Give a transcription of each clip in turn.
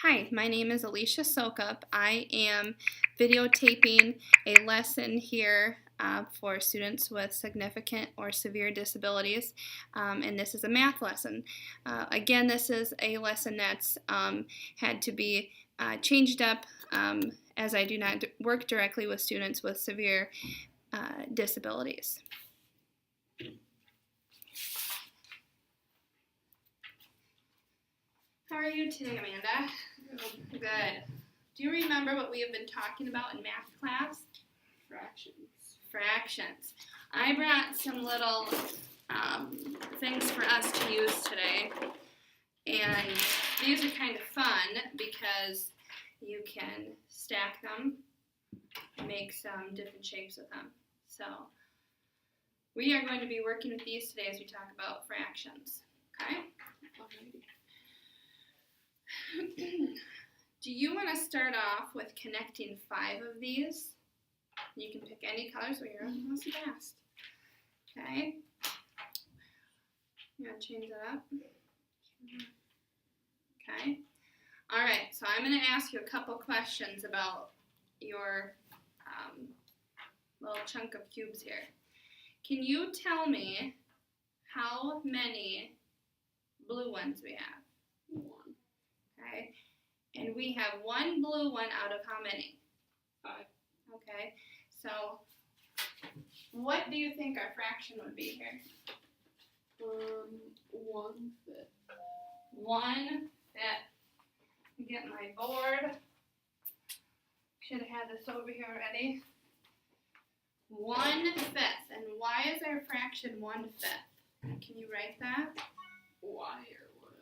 Hi, my name is Alicia Sokup. I am videotaping a lesson here for students with significant or severe disabilities, and this is a math lesson. Again, this is a lesson that's had to be changed up as I do not work directly with students with severe disabilities. How are you today, Amanda? Good. Do you remember what we have been talking about in math class? Fractions. I brought some little things for us to use today, and these are kind of fun because you can stack them and make some different shapes with them. So we are going to be working with these today as we talk about fractions. Okay? Do you want to start off with connecting 5 of these? You can pick any color, so you're on the fast. Okay? You want to change that up? Okay. All right, so I'm going to ask you a couple questions about your little chunk of cubes here. Can you tell me how many blue ones we have? 1. Okay. And we have one blue one out of how many? 5. Okay. So what do you think our fraction would be here? 1/5. 1/5. Get my board. Should have had this over here already. 1/5. And why is our fraction 1/5? Can you write that? Why or what?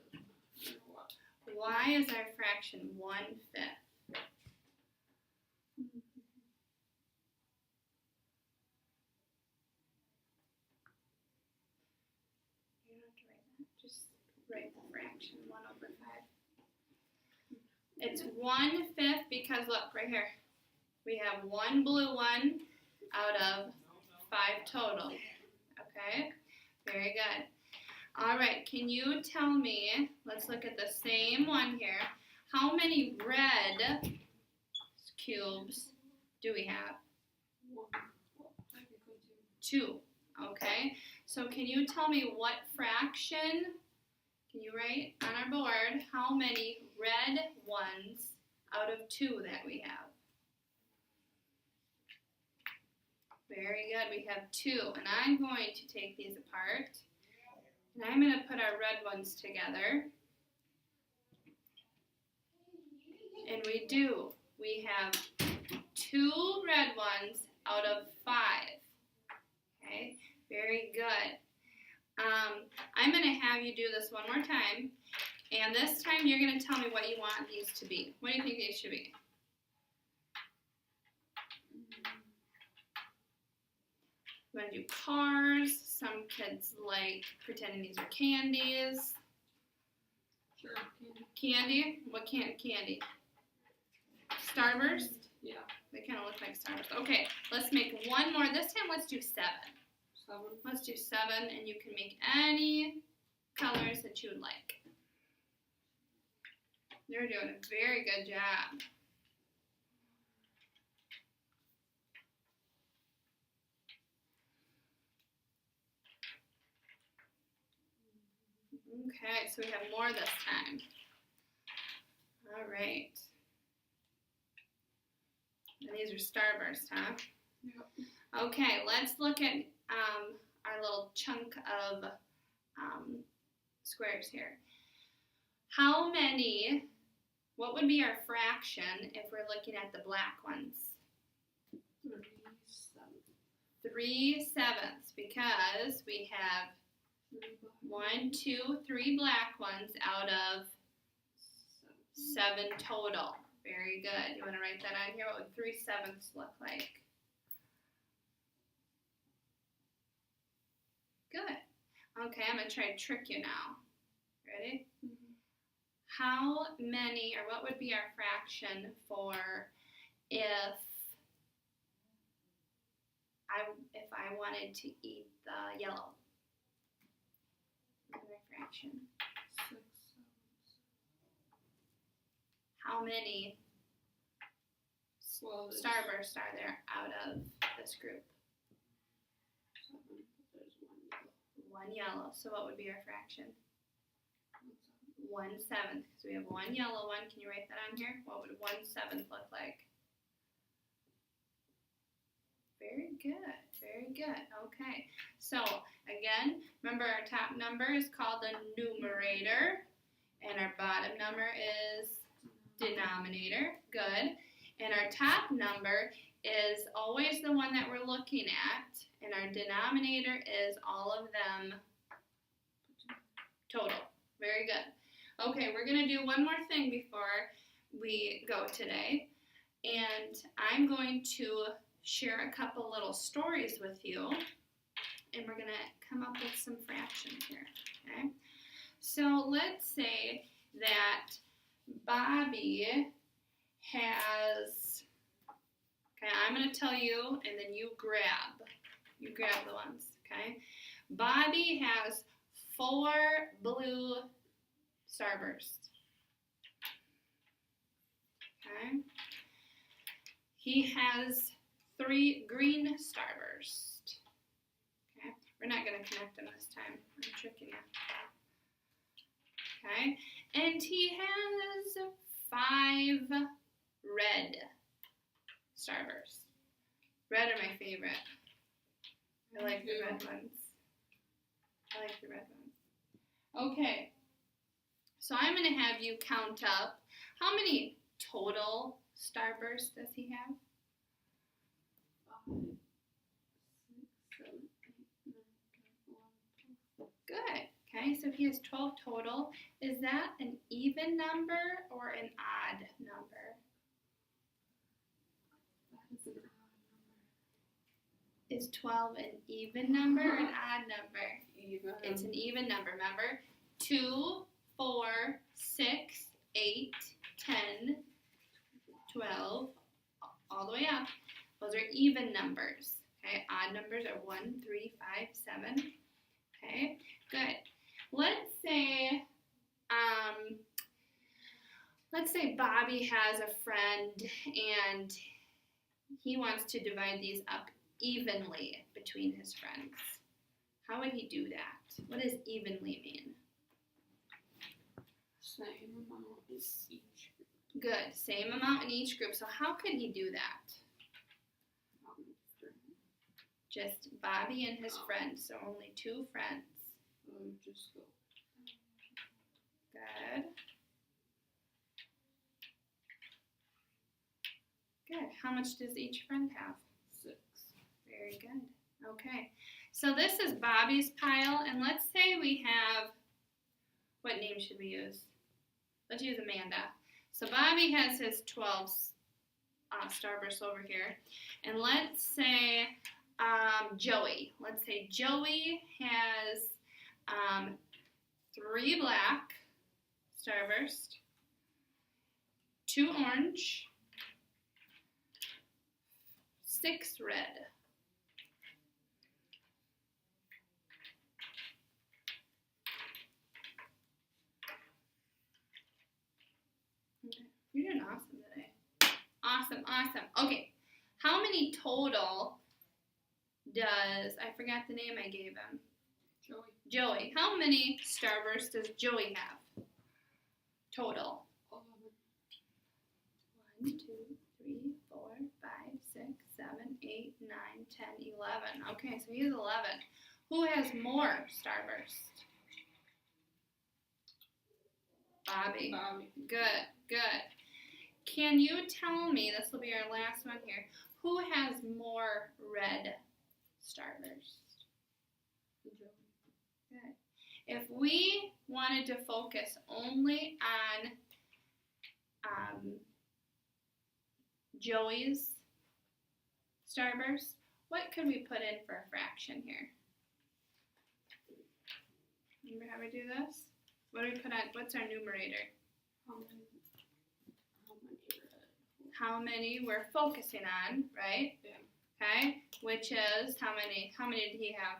Why is our fraction 1/5? You don't have to write that. Just write the fraction 1/5. It's 1/5 because look right here. We have one blue one out of 5 total. Okay? Very good. All right, can you tell me, let's look at the same one here, how many red cubes do we have? 1. 2. Okay, so can you tell me what fraction, can you write on our board, how many red ones out of 2 that we have? Very good, we have 2, and I'm going to take these apart. And I'm going to put our red ones together. And we do. We have 2 red ones out of 5. Okay, very good. I'm going to have you do this one more time. And this time you're going to tell me what you want these to be. What do you think these should be? You want to do cars. Some kids like pretending these are candies. Sure. Candy? What kind of candy? Starburst? Yeah. They kind of look like Starburst. Okay, let's make one more. This time let's do 7. 7. Let's do 7, and you can make any colors that you would like. You're doing a very good job. Okay, so we have more this time. All right. And these are Starburst, huh? Yep. Okay, let's look at our little chunk of squares here. What would be our fraction if we're looking at the black ones? 3/7 because we have 1, 2, 3 black ones out of 7 total. Very good. You want to write that on here? What would 3/7 look like? Good. Okay, I'm going to try to trick you now. Ready? Mm-hmm. How many, or what would be our fraction for if I wanted to eat the yellow? What is my fraction? 6/7. how many Well, there's starbursts are there out of this group? 7, but there's 1 yellow. 1 yellow. So what would be our fraction? 1 7. 1/7. So we have 1 yellow one. Can you write that on here? What would 1/7 look like? Very good. Very good. Okay. So again, remember our top number is called the numerator, and our bottom number is denominator. Good. And our top number is always the one that we're looking at, and our denominator is all of them total. Very good. Okay, we're going to do one more thing before we go today, and I'm going to share a couple little stories with you, and we're going to come up with some fractions here, okay? So let's say that Bobby has, okay, I'm going to tell you, and then you grab the ones, okay? Bobby has 4 blue starbursts, okay? He has 3 green starbursts, okay? We're not going to connect them this time. I'm tricking you, okay? And he has 5 red starbursts. Red are my favorite. I like the red ones. Okay. So I'm going to have you count up how many total starbursts does he have? 5, 6, 7, 8, 9, 10, 11, 12. Good. Okay, so he has 12 total. Is that an even number or an odd number? That is an odd number. Is 12 an even number or an odd number? Even. It's an even number, remember? 2, 4, 6, 8, 10, 12, all the way up. Those are even numbers. Okay, odd numbers are 1, 3, 5, 7. Okay, good. Let's say Bobby has a friend and he wants to divide these up evenly between his friends. How would he do that? What does evenly mean? Same amount as each group. Good, same amount in each group. So how could he do that? Just Bobby and his friends, so only 2 friends. Just go. Good. Good. How much does each friend have? 6. Very good. Okay. So this is Bobby's pile, and let's say we have, what name should we use? Let's use Amanda. So Bobby has his 12 starbursts over here, and let's say Joey. Let's say Joey has 3 black starburst, 2 orange, 6 red. Okay. You're doing awesome today. Awesome, awesome. Okay, how many total does, I forgot the name I gave him. Joey. How many starbursts does Joey have? Total. 11. 1, 2, 3, 4, 5, 6, 7, 8, 9, 10, 11. Okay, so he has 11. Who has more starbursts? Bobby. Good, good. Can you tell me, this will be our last one here, who has more red starbursts? Good. If we wanted to focus only on Joey's starburst, what could we put in for a fraction here? Remember how we do this? What do we put on, what's our numerator? How many we're focusing on, right? Yeah. Okay, which is how many did he have?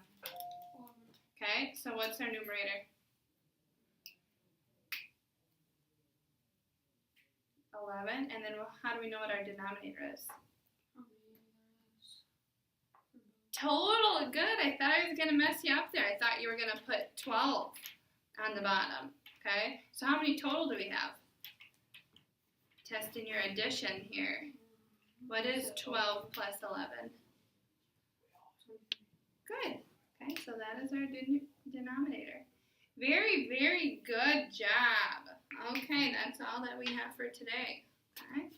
11. Okay, so what's our numerator? 11, and then how do we know what our denominator is? Total, good. I thought I was going to mess you up there. I thought you were going to put 12 on the bottom, okay? So how many total do we have? Testing your addition here. What is 12 plus 11? Good. Okay, so that is our denominator. Very, very good job. Okay, that's all that we have for today. Okay.